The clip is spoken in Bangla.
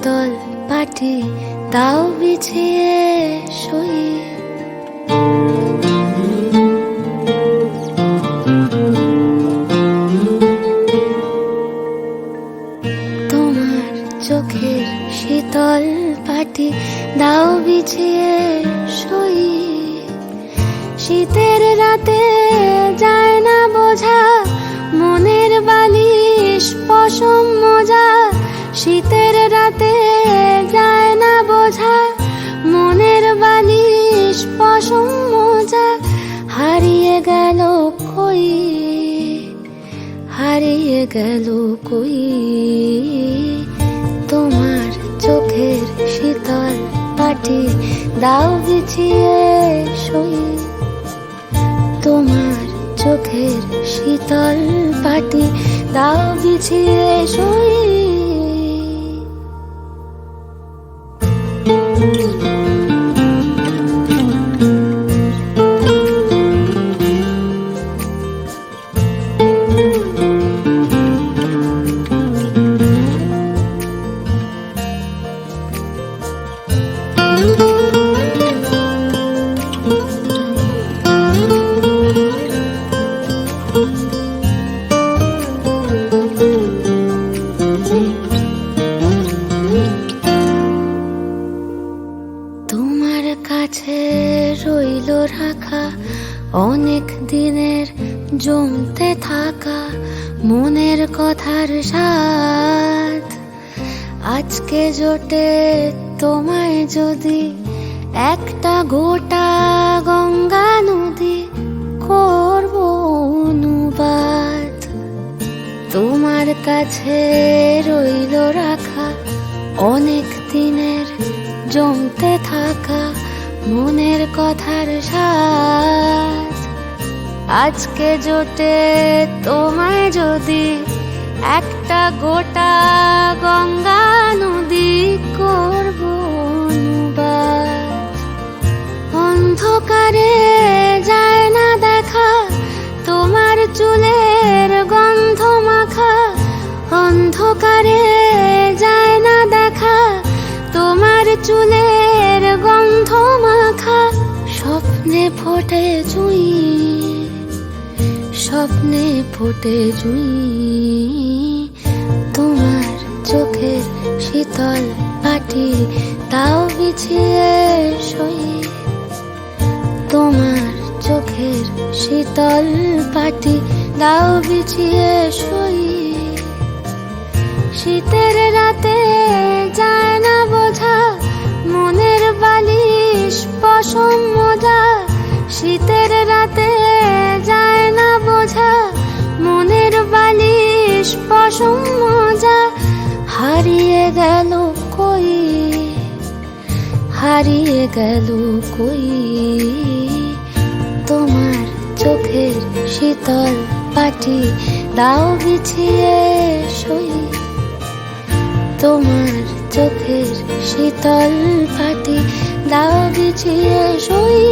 শীতল পাটি দাও বিছিয়ে শুই। তোমার চোখের শীতল পাটি দাও বিছিয়ে শুই। শীতের রাতে যায় না বোঝা মনের বালিশ পশম মোজা। শীতের রাতে যায় না বোঝা মনের বালিশ পশম মোজা। হারিয়ে গেল কই, হারিয়ে গেল কই তোমার চোখের শীতল পাটি দাও বিছিয়ে শুই। তোমার চোখের শীতল পাটি দাও বিছিয়ে শুই। তোমার কাছে রইল রাখা অনেক দিনের জমতে থাকা মনের কথার স্বাদ। আজকে জোটে তোমায় যদি একটা গোটা গঙ্গা নদী করব অনুবাদ। তোমার কাছে রইল রাখা অনেক দিনের জমতে থাকা মনের কথার স্বাদ। আজকে জোটে তোমায় যদি একটা গোটা গঙ্গা নদী করব অনুবাদ। অন্ধকারে যায় না দেখা তোমার চুলের গন্ধ মাখা। অন্ধকারে যায় না দেখা তোমার চুলের গন্ধ মাখা। স্বপ্নে ফোটে জুঁই, স্বপ্নে ফোটে জুঁই তোমার চোখের শীতল পাটি দাও বিছিয়ে শুই। তোমার চোখের শীতল পাটি দাও বিছিয়ে শুই। শীতের রাতে যায় না বোঝা মনের বালিশ পশম মোজা। শীতের রাতে যায় না বোঝা মনের বালিশ পশম মোজা। হারিয়ে গেল কই, হারিয়ে গেল কই তোমার চোখের শীতল পাটি দাও বিছিয়ে শুই। তোমার চোখের শীতল পাটি দাও বিছিয়ে শুই।